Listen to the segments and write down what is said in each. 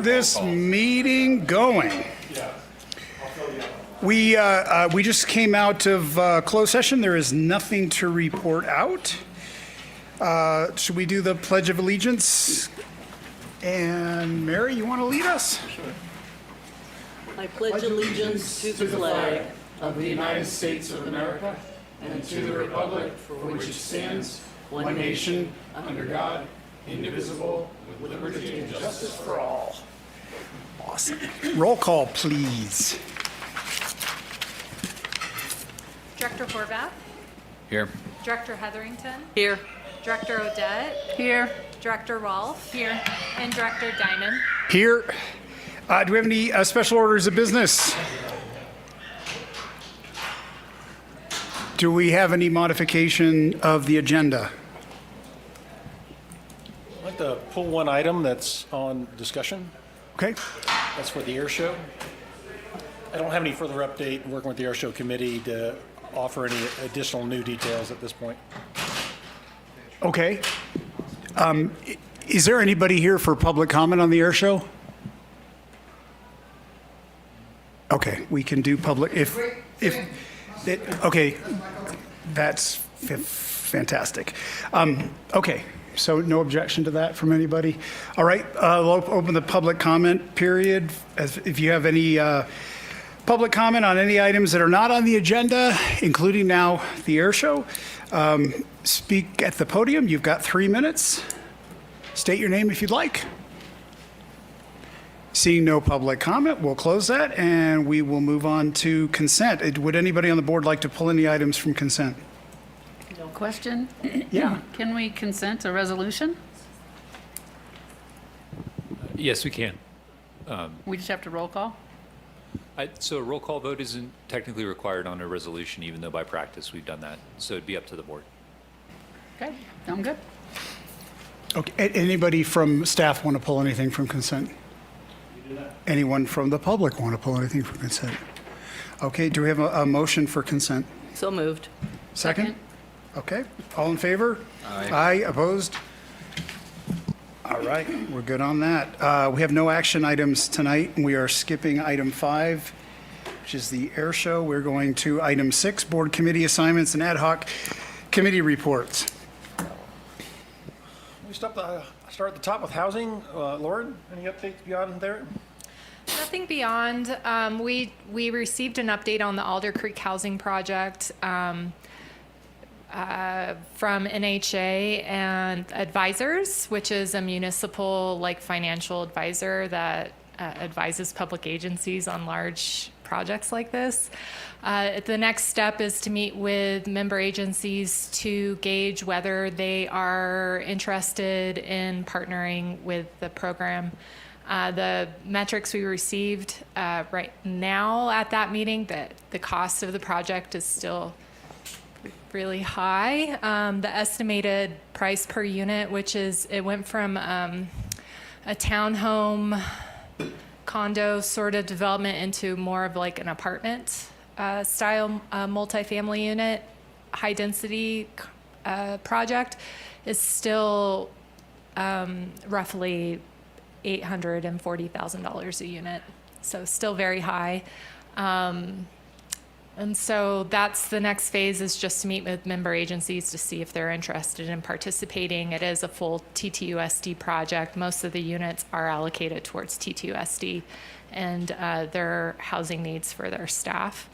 this meeting going. We just came out of closed session. There is nothing to report out. Should we do the Pledge of Allegiance? And Mary, you want to lead us? Sure. I pledge allegiance to the flag of the United States of America and to the republic for which it stands, one nation, under God, indivisible, with liberty and justice for all. Awesome. Roll call, please. Director Horvath? Here. Director Hetherington? Here. Director Odette? Here. Director Rolfe? Here. And Director Diamond? Here. Do we have any special orders of business? Do we have any modification of the agenda? I'd like to pull one item that's on discussion. Okay. That's for the air show. I don't have any further update. I'm working with the air show committee to offer any additional new details at this point. Okay. Is there anybody here for public comment on the air show? Okay, we can do public okay, that's fantastic. Okay, so no objection to that from anybody. All right, we'll open the public comment period. If you have any public comment on any items that are not on the agenda, including now the air show, speak at the podium. You've got 3 minutes. State your name if you'd like. Seeing no public comment, we'll close that and we will move on to consent. Would anybody on the board like to pull any items from consent? No question? Yeah. Can we consent a resolution? Yes, we can. We just have to roll call? So a roll call vote isn't technically required on a resolution, even though by practice we've done that. So it'd be up to the board. Okay, I'm good. Okay. Anybody from staff want to pull anything from consent? Anyone from the public want to pull anything from consent? Okay, do we have a motion for consent? So moved. Second? Okay, all in favor? Aye. Opposed? All right, we're good on that. We have no action items tonight, and we are skipping item 5, which is the air show. We're going to item 6, board committee assignments and ad hoc committee reports. We start at the top with housing. Lauren, any updates beyond there? Nothing beyond. We received an update on the Alder Creek Housing Project from NHA and Advisors, which is a municipal financial advisor that advises public agencies on large projects like this. The next step is to meet with member agencies to gauge whether they are interested in partnering with the program. The metrics we received right now at that meeting, that the cost of the project is still really high. The estimated price per unit, it went from a townhome condo sort of development into more of an apartment style multifamily unit, high density project, is still roughly $840,000 a unit. So still very high. And so that's the next phase, is just to meet with member agencies to see if they're interested in participating. It is a full TTUSD project. Most of the units are allocated towards TTUSD and their housing needs for their staff.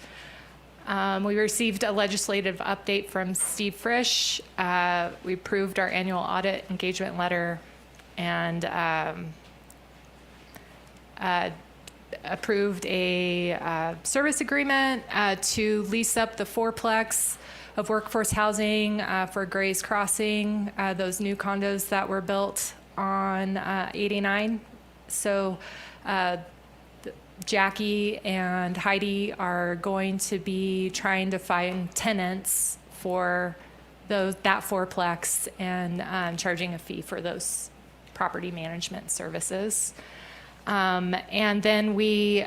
We received a legislative update from Steve Frisch. We approved our annual audit engagement letter and approved a service agreement to lease up the fourplex of workforce housing for Gray's Crossing, those new condos that were built on 89. So Jackie and Heidi are going to be trying to find tenants for that fourplex and charging a fee for those property management services. And then we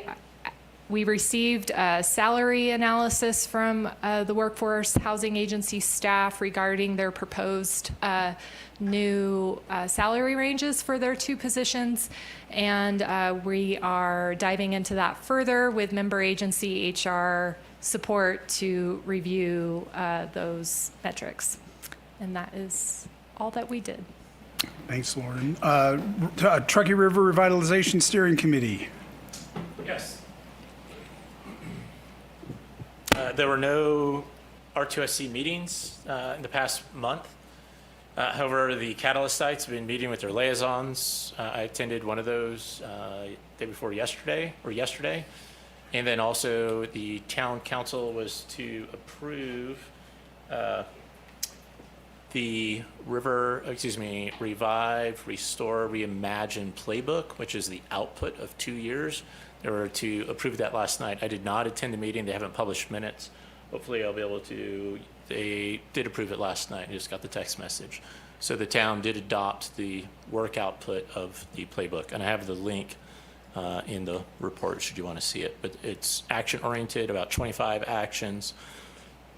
We received a salary analysis from the Workforce Housing Agency staff regarding their proposed new salary ranges for their 2 positions. And we are diving into that further with member agency HR support to review those metrics. And that is all that we did. Thanks, Lauren. Truckee River Revitalization Steering Committee. Yes. There were no R2SC meetings in the past month. However, the catalyst sites have been meeting with their liaisons. I attended one of those day before yesterday. And then also the town council was to approve the Revive, Restore, Reimagine playbook, which is the output of 2 years. They were to approve that last night. I did not attend the meeting. They haven't published minutes. Hopefully I'll be able to. They did approve it last night. I just got the text message. So the town did adopt the work output of the playbook. And I have the link in the report should you want to see it. But it's action oriented, about 25 actions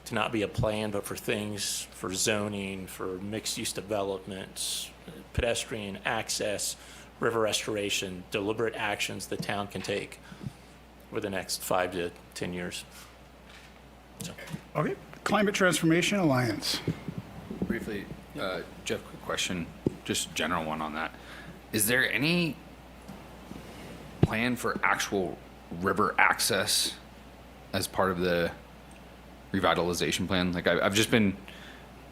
to not be a plan, but for things, for zoning, for mixed use developments, pedestrian access, river restoration, deliberate actions the town can take over the next 5 to 10 years. So. Okay. Climate Transformation Alliance. Briefly, Jeff, quick question, just general one on that. Is there any plan for actual river access as part of the revitalization plan? Like I've just been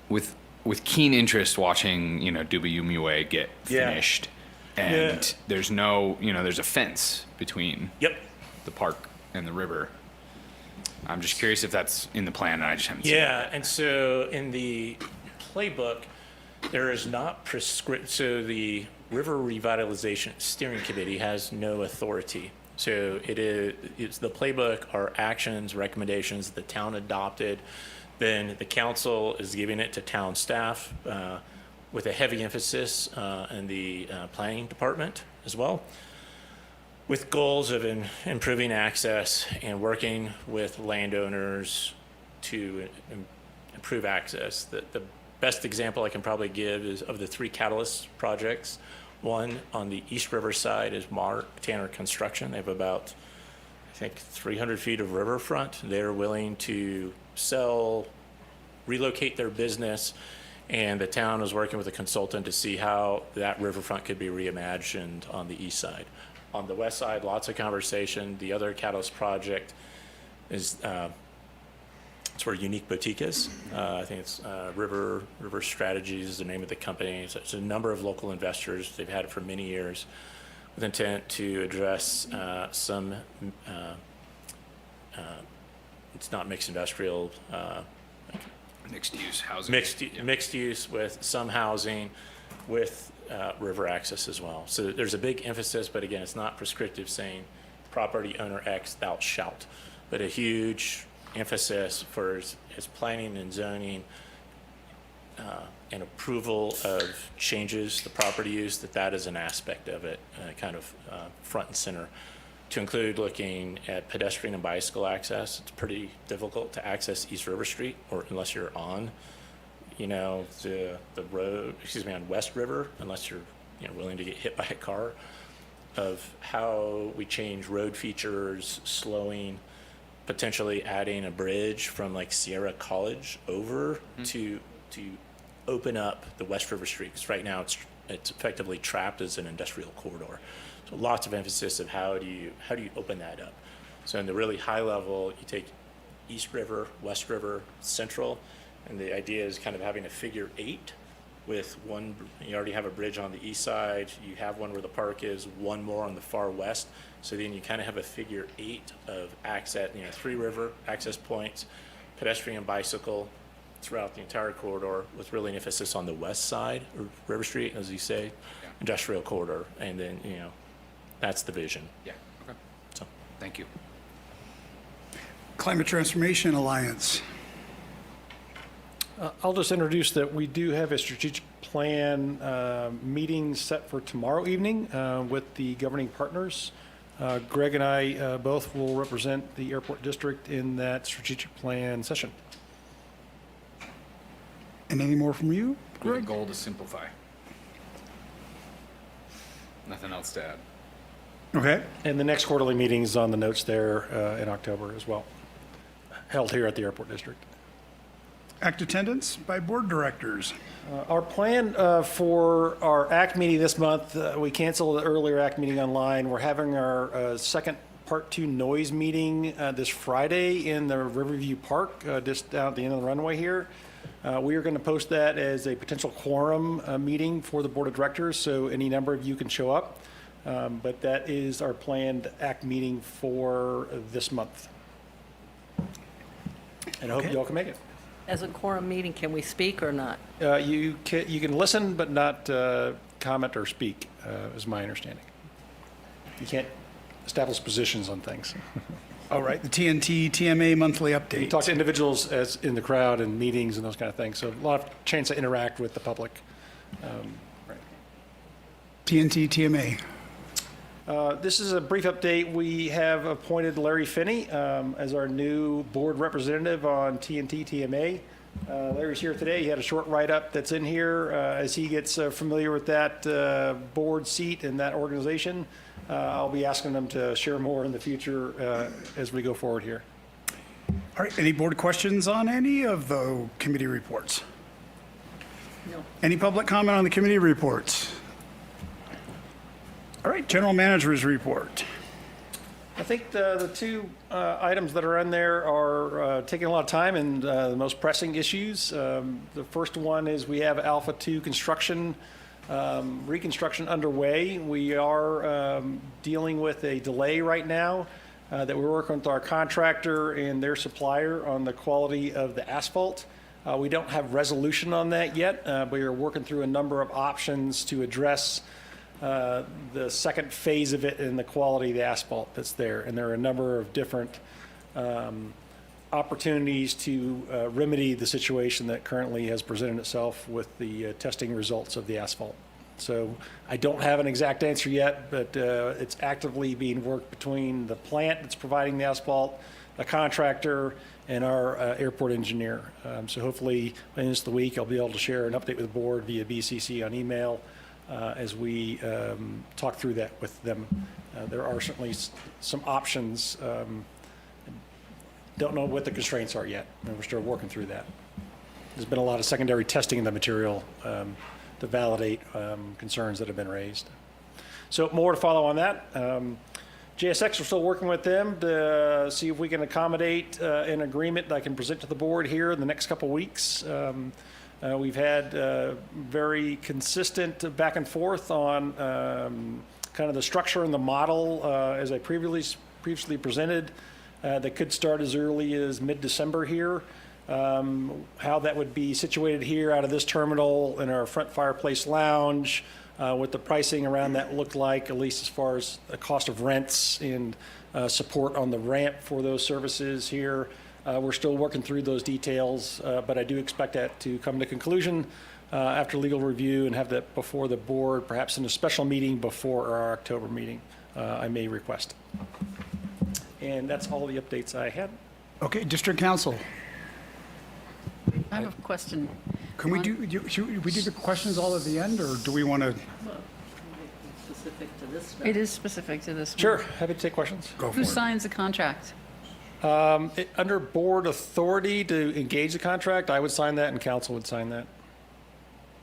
with keen interest watching, Dubiyumiwe get finished, and there's no, there's a fence between the park and the river. I'm just curious if that's in the plan, and I just haven't seen it. Yeah, and so in the playbook, there is not prescriptive. So the River Revitalization Steering Committee has no authority. So it's the playbook are actions, recommendations the town adopted. Then the council is giving it to town staff with a heavy emphasis in the planning department as well, with goals of improving access and working with landowners to improve access. The best example I can probably give is of the 3 catalyst projects. One on the East River side is Mark Tanner Construction. They have about, I think, 300 feet of riverfront. They're willing to sell, relocate their business, and the town is working with a consultant to see how that riverfront could be reimagined on the east side. On the west side, lots of conversation. The other catalyst project is it's where Unique Boutique is. I think it's River Strategies is the name of the company. So it's a number of local investors. They've had it for many years with intent to address some, it's not mixed industrial, Mixed use housing. mixed use with some housing with river access as well. So there's a big emphasis, but again, it's not prescriptive saying property owner X thou shalt, but a huge emphasis for his planning and zoning and approval of changes to property use, that is an aspect of it, kind of front and center, to include looking at pedestrian and bicycle access. It's pretty difficult to access East River Street, or unless you're on the road, on West River, unless you're willing to get hit by a car, of how we change road features, slowing, potentially adding a bridge from like Sierra College over to open up the West River Street, because right now it's effectively trapped as an industrial corridor. So lots of emphasis of how do you open that up. So in the really high level, you take East River, West River, Central, and the idea is kind of having a figure 8 with one. You already have a bridge on the east side. You have one where the park is, one more on the far west. So then you kind of have a figure 8 of access, 3 river access points, pedestrian, bicycle throughout the entire corridor, with really an emphasis on the west side, or River Street, as you say, industrial corridor. And then, that's the vision. Yeah, okay. So. Thank you. Climate Transformation Alliance. I'll just introduce that we do have a strategic plan meeting set for tomorrow evening with the governing partners Greg and I both will represent the airport district in that strategic plan session. And any more from you, With the Greg? goal to simplify. Nothing else to add. Okay. And the next quarterly meeting is on the notes there in October as well, held here at the airport district. Act attendance by board directors. Our plan for our ACT meeting this month, we canceled the earlier ACT meeting online. We're having our second Part 2 noise meeting this Friday in the Riverview Park, just down at the end of the runway here. We are going to post that as a potential quorum meeting for the board of directors, so any number of you can show up. But that is our planned ACT meeting for this month. And I hope Okay. you all can make it. As a quorum meeting, can we speak or not? You can listen but not comment or speak, is my understanding. You can't establish positions on things. All right, the TNT TMA monthly You update. talk to individuals as in the crowd and meetings and those kind of things, so a lot of chance to interact with the public. Right. TNT TMA. This is a brief update. We have appointed Larry Finney as our new board representative on TNT TMA. Larry's here today. He had a short write-up that's in here as he gets familiar with that board seat and that organization. I'll be asking him to share more in the future as we go forward here. All right, any board questions on any of the committee reports? No. Any public comment on the committee reports? All right, general manager's report. I think the two items that are in there are taking a lot of time and the most pressing issues. The first one is we have Alpha 2 construction, reconstruction underway. We are dealing with a delay right now that we're working with our contractor and their supplier on the quality of the asphalt. We don't have resolution on that yet, but we are working through a number of options to address the second phase of it and the quality of the asphalt that's there. And there are a number of different opportunities to remedy the situation that currently has presented itself with the testing results of the asphalt. So I don't have an exact answer yet, but it's actively being worked between the plant that's providing the asphalt, the contractor, and our airport engineer. So hopefully by the end of the week, I'll be able to share an update with the board via BCC on email as we talk through that with them. There are certainly some options. Don't know what the constraints are yet, and we're still working through that. There's been a lot of secondary testing of the material to validate concerns that have been raised. So more to follow on that. JSX, we're still working with them to see if we can accommodate an agreement that I can present to the board here in the next couple weeks. We've had very consistent back and forth on kind of the structure and the model as I previously presented that could start as early as mid-December here. How that would be situated here out of this terminal in our front fireplace lounge, what the pricing around that looked like, at least as far as the cost of rents and support on the ramp for those services here. We're still working through those details, but I do expect that to come to conclusion after legal review and have that before the board, perhaps in a special meeting before our October meeting, I may request. And that's all the updates I had. Okay, district council. I have a question. Can we should we do the questions all at the end, or do we want to Specific to this stuff. It is specific to this one. Sure, happy to take questions. go for Who it? signs the contract? Under board authority to engage the contract, I would sign that and council would sign that.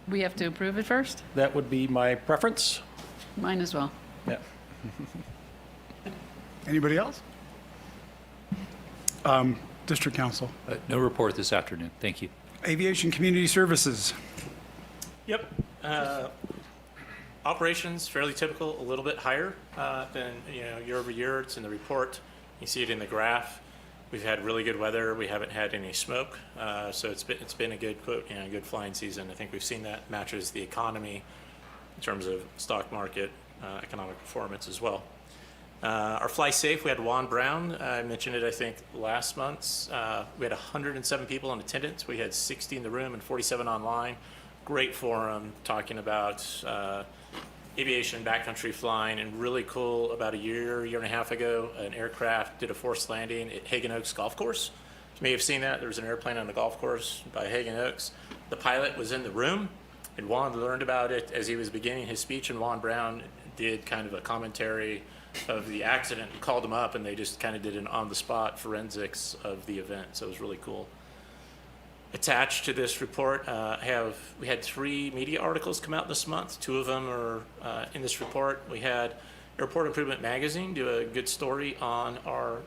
We have to approve it first? That would be my preference. Mine as well. Yeah. Anybody else? District council. No report this afternoon. Thank you. Aviation community services. Yep. Operations, fairly typical, a little bit higher than year over year. It's in the report. You see it in the graph. We've had really good weather. We haven't had any smoke, so it's been a good good flying season. I think we've seen that matches the economy in terms of stock market economic performance as well. Our Fly Safe, we had Juan Brown. I mentioned it, I think, last month. We had 107 people in attendance. We had 60 in the room and 47 online. Great forum talking about aviation backcountry flying, and really cool, about a year and a half ago, an aircraft did a forced landing at Hagen Oaks Golf Course. You may have seen that. There was an airplane on the golf course by Hagen Oaks. The pilot was in the room, and Juan learned about it as he was beginning his speech, and Juan Brown did kind of a commentary of the accident, called him up, and they just kind of did an on-the-spot forensics of the event, so it was really cool. Attached to this report, we had 3 media articles come out this month. 2 of them are in this report. We had Airport Improvement Magazine do a good story on our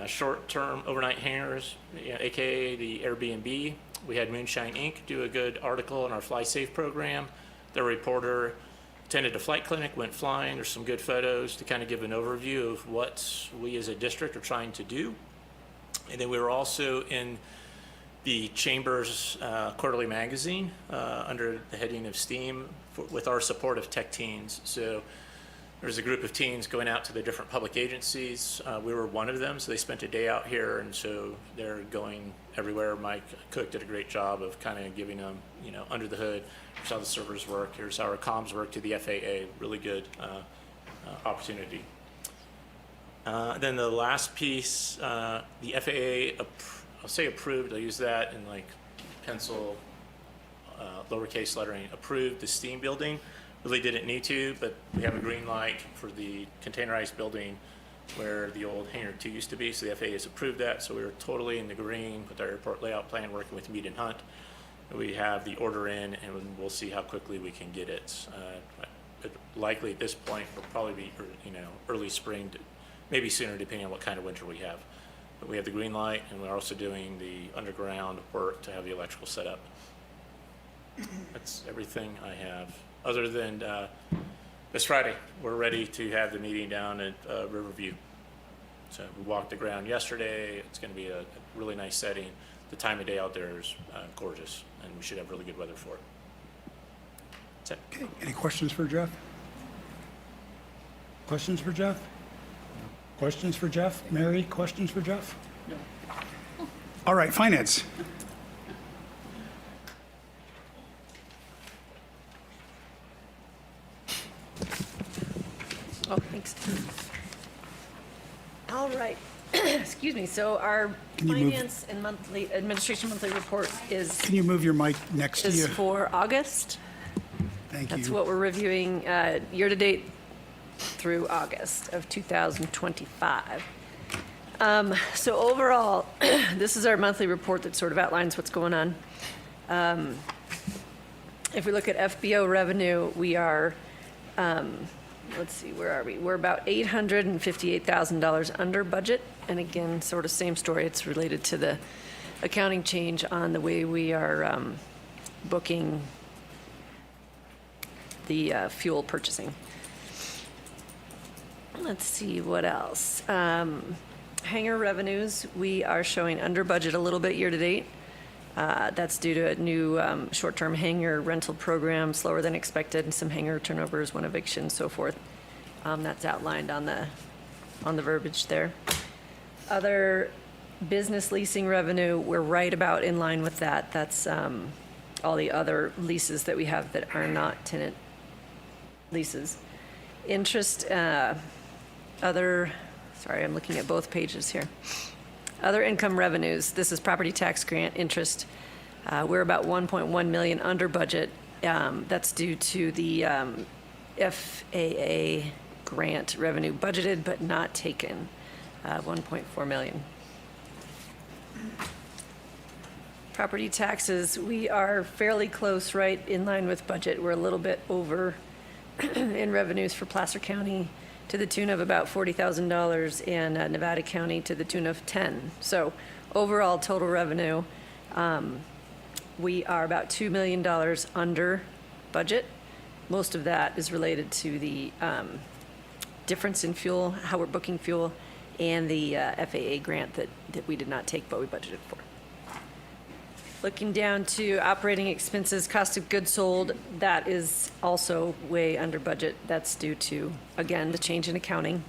short-term overnight hangars, aka the Airbnb. We had Moonshine Inc. do a good article on our Fly Safe program. Their reporter attended a flight clinic, went flying. There's some good photos to kind of give an overview of what we as a district are trying to do. And then we were also in the Chamber's quarterly magazine under the heading of STEAM with our support of Tech Teens. So there's a group of teens going out to the different public agencies. We were one of them, so they spent a day out here, and so they're going everywhere. Mike Cook did a great job of kind of giving them, under the hood. Here's how the servers work. Here's how our comms work to the FAA. Really good opportunity. Then the last piece, the FAA, I'll say approved. I'll use that in like pencil, lowercase lettering. Approved the STEAM building. Really didn't need to, but we have a green light for the containerized building where the old Hangar 2 used to be, so the FAA has approved that, so we were totally in the green with our airport layout plan, working with Mead and Hunt. We have the order in, and we'll see how quickly we can get it. But likely at this point, will probably be early spring, maybe sooner, depending on what kind of winter we have. But we have the green light, and we're also doing the underground work to have the electrical set up. That's everything I have. Other than this Friday, we're ready to have the meeting down at Riverview. So we walked the ground yesterday. It's going to be a really nice setting. The time of day out there is gorgeous, and we should have really good weather for it. That's it. Okay, any questions for Jeff? Questions for Jeff? Questions for Jeff? Mary, questions for Jeff? No. All right, finance. Oh, thanks. All right. Excuse me. So our Can you move- finance and administration monthly report is Can you move your mic next to you? for August. Thank you. That's what we're reviewing year-to-date through August of 2025. So overall, this is our monthly report that sort of outlines what's going on. If we look at FBO revenue, we are, let's see, where are we? We're about $858,000 under budget. And again, sort of same story. It's related to the accounting change on the way we are booking the fuel purchasing. Let's see, what else? Hangar revenues, we are showing under budget a little bit year-to-date. That's due to a new short-term hangar rental program, slower than expected, and some hangar turnovers, one eviction, so forth. That's outlined on the verbiage there. Other business leasing revenue, we're right about in line with that. That's all the other leases that we have that are not tenant leases. Interest, sorry, I'm looking at both pages here. Other income revenues, this is property tax grant interest. We're about 1.1 million under budget. That's due to the FAA grant revenue budgeted but not taken, 1.4 million. Property taxes, we are fairly close, right in line with budget. We're a little bit over in revenues for Placer County to the tune of about $40,000 and Nevada County to the tune of 10. So overall total revenue, we are about $2 million under budget. Most of that is related to the difference in fuel, how we're booking fuel, and the FAA grant that we did not take but we budgeted for. Looking down to operating expenses, cost of goods sold, that is also way under budget. That's due to, again, the change in accounting,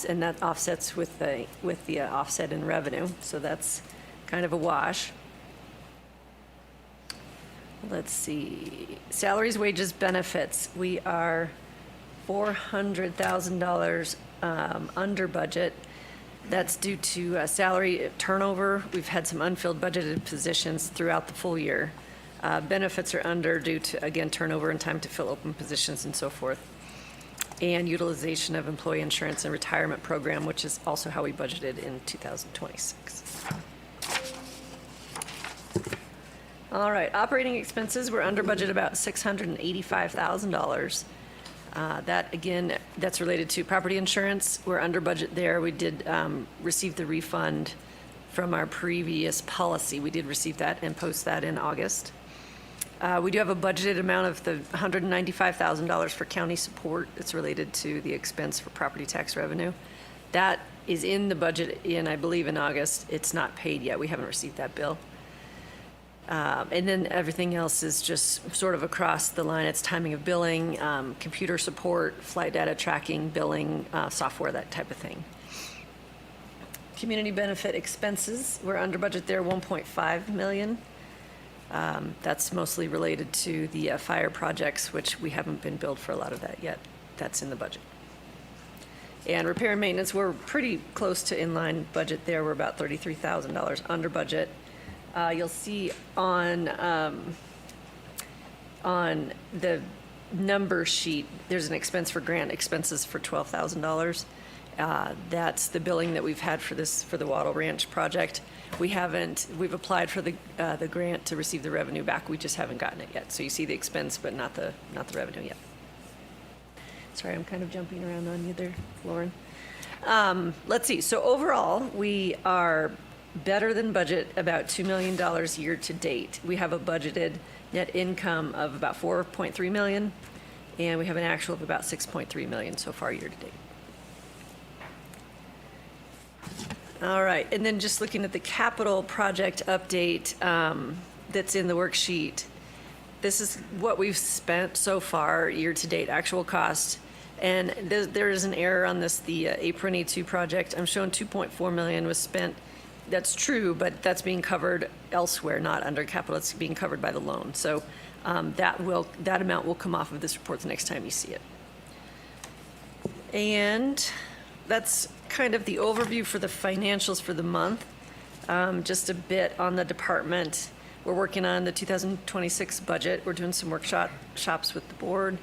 and that offsets with the offset in revenue. So that's kind of a wash. Let's see, salaries, wages, benefits, we are $400,000 under budget. That's due to salary turnover. We've had some unfilled budgeted positions throughout the full year. Benefits are under due to, again, turnover and time to fill open positions and so forth. And utilization of employee insurance and retirement program, which is also how we budgeted in 2026. All right, operating expenses, we're under budget about $685,000. That, again, that's related to property insurance. We're under budget there. We did receive the refund from our previous policy. We did receive that and post that in August. We do have a budgeted amount of the $195,000 for county support. It's related to the expense for property tax revenue. That is in the budget I believe, in August. It's not paid yet. We haven't received that bill. And then everything else is just sort of across the line. It's timing of billing, computer support, flight data tracking, billing, software, that type of thing. Community benefit expenses, we're under budget there, 1.5 million. That's mostly related to the fire projects, which we haven't been billed for a lot of that yet. That's in the budget. And repair and maintenance, we're pretty close to inline budget there. We're about $33,000 under budget. You'll see on the number sheet, there's an expense for grant expenses for $12,000. That's the billing that we've had for the Wattle Ranch project. We've applied for the grant to receive the revenue back. We just haven't gotten it yet. So you see the expense, but not the revenue yet. Sorry, I'm kind of jumping around on you there, Lauren. Let's see. So overall, we are better than budget, about $2 million year to date. We have a budgeted net income of about $4.3 million, and we have an actual of about $6.3 million so far year to date. All right, and then just looking at the capital project update that's in the worksheet, this is what we've spent so far year to date, actual cost. And there is an error on this, the Apron E2 project. I'm showing $2.4 million was spent. That's true, but that's being covered elsewhere, not under capital. It's being covered by the loan. So that amount will come off of this report the next time you see it. And that's kind of the overview for the financials for the month. Just a bit on the department. We're working on the 2026 budget. We're doing some workshops with the board.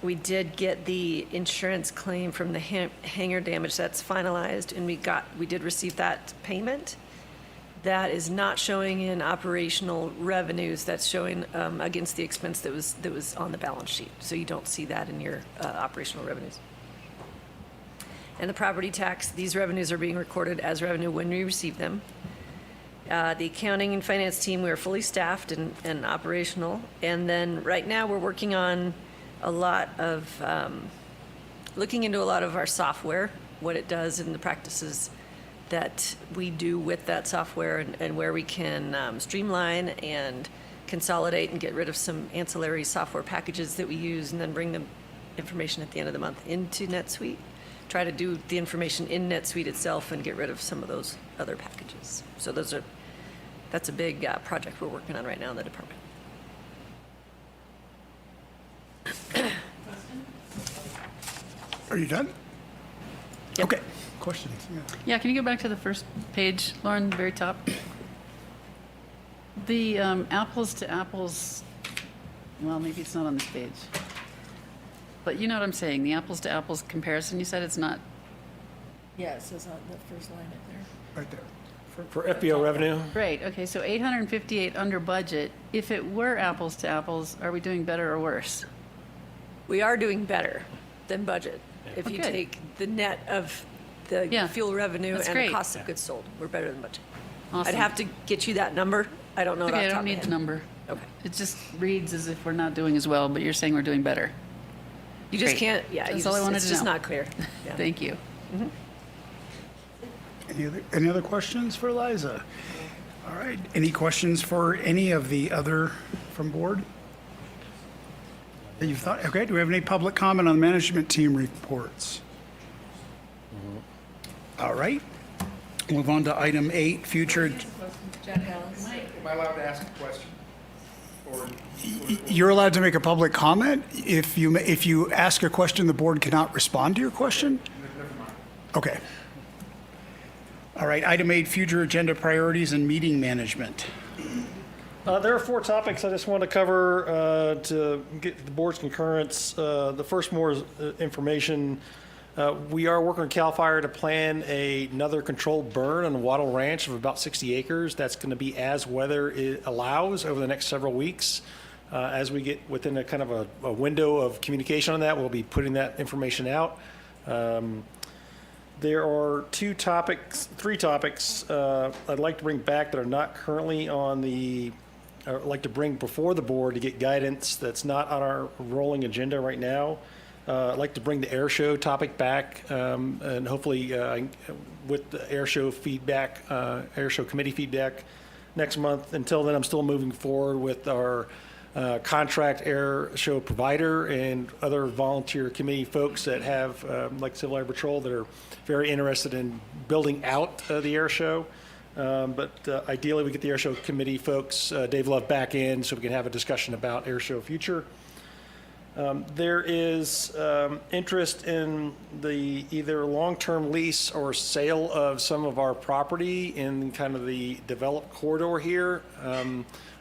We did get the insurance claim from the hangar damage. That's finalized, and we did receive that payment. That is not showing in operational revenues. That's showing against the expense that was on the balance sheet. So you don't see that in your operational revenues. And the property tax, these revenues are being recorded as revenue when we receive them. The accounting and finance team, we are fully staffed and operational. And then right now we're working on a lot of, looking into a lot of our software, what it does and the practices that we do with that software and where we can streamline and consolidate and get rid of some ancillary software packages that we use and then bring the information at the end of the month into NetSuite. Try to do the information in NetSuite itself and get rid of some of those other packages. So that's a big project we're working on right now in the department. Are you done? Yep. Okay. Questions? Yeah. Yeah, can you go back to the first page, Lauren, the very top? The apples to apples, well, maybe it's not on this page. But you know what I'm saying, the apples to apples comparison, you said it's not, Yeah, it says on the first line up there. Right there. For FBO revenue, great, okay, so 858 under budget. If it were apples to apples, are we doing better or worse? We are doing better than budget. If you Okay. take the net of the Yeah, fuel revenue that's and great. the cost of goods sold, we're better than budget. Awesome. I'd have to get you that number. I don't know it off Okay, I the top don't of my need the head. number. Okay. It just reads as if we're not doing as well, but you're saying we're doing better. You just Great. can't, yeah. That's all I wanted it's to just know. not clear. Yeah. Thank you. Any other questions for Liza? All right. Any questions for any of the other from board? That you thought? Okay. Do we have any public comment on the management team reports? All right. Move on to item 8, future. Jack Allen. Am I allowed to ask a question? You're allowed to make a public comment. If you ask a question, the board cannot respond to your question? Okay. All right, item 8, future agenda priorities and meeting management. There are 4 topics I just want to cover to get the board's concurrence. The first more is information. We are working with CAL FIRE to plan another controlled burn on Wattle Ranch of about 60 acres. That's going to be as weather allows over the next several weeks. As we get within a kind of a window of communication on that, we'll be putting that information out. There are 3 topics I'd like to bring back that are not currently on the, I'd like to bring before the board to get guidance that's not on our rolling agenda right now. I'd like to bring the air show topic back, and hopefully with the air show feedback, air show committee feedback next month. Until then, I'm still moving forward with our contract air show provider and other volunteer committee folks that have, like Civil Air Patrol, that are very interested in building out the air show. But ideally, we get the air show committee folks, Dave Love, back in so we can have a discussion about air show future. There is interest in the either long-term lease or sale of some of our property in kind of the developed corridor here.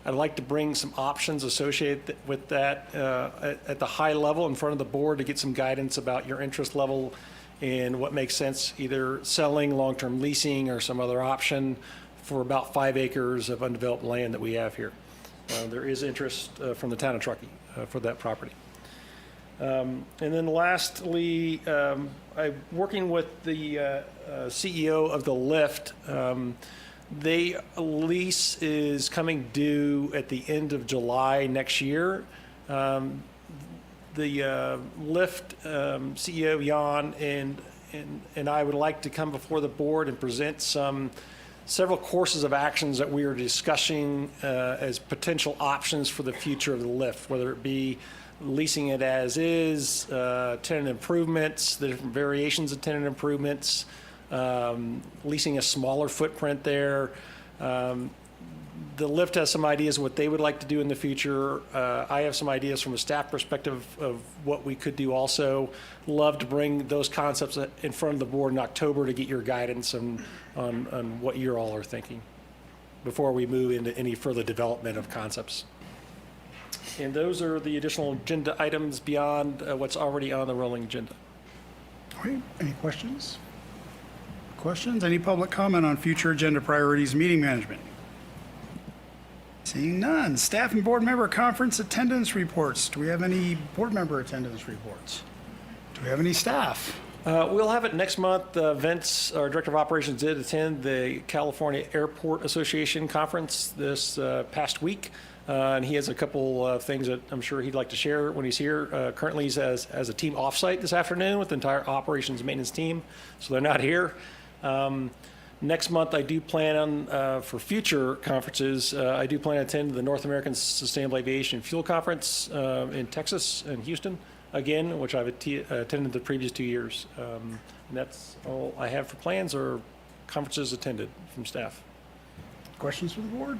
I'd like to bring some options associated with that at the high level in front of the board to get some guidance about your interest level and what makes sense, either selling, long-term leasing, or some other option for about 5 acres of undeveloped land that we have here. There is interest from the town of Truckee for that property. And then lastly, I'm working with the CEO of the lift. The lease is coming due at the end of July next year. The lift CEO, Jan, and I would like to come before the board and present several courses of actions that we are discussing as potential options for the future of the lift, whether it be leasing it as is, tenant improvements, the different variations of tenant improvements, leasing a smaller footprint there. The lift has some ideas of what they would like to do in the future. I have some ideas from a staff perspective of what we could do also. Love to bring those concepts in front of the board in October to get your guidance on what you all are thinking before we move into any further development of concepts. And those are the additional agenda items beyond what's already on the rolling agenda. All right, any questions? Questions? Any public comment on future agenda priorities, meeting management? Seeing none. Staff and board member conference attendance reports. Do we have any board member attendance reports? Do we have any staff? We'll have it next month. Vince, our Director of Operations, did attend the California Airport Association conference this past week. And he has a couple of things that I'm sure he'd like to share when he's here. Currently, he's as a team offsite this afternoon with the entire operations and maintenance team, so they're not here. Next month, I do plan on, for future conferences, I do plan to attend the North American Sustainable Aviation Fuel Conference in Texas and Houston, again, which I've attended the previous 2 years. And that's all I have for plans or conferences attended from staff. Questions for the board?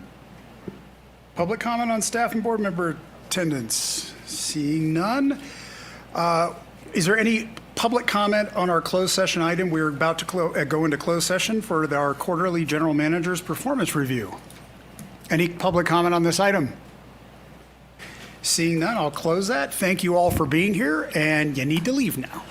Public comment on staff and board member attendance? Seeing none. Is there any public comment on our closed session item? We're about to go into closed session for our quarterly general manager's performance review. Any public comment on this item? Seeing none, I'll close that. Thank you all for being here, and you need to leave now.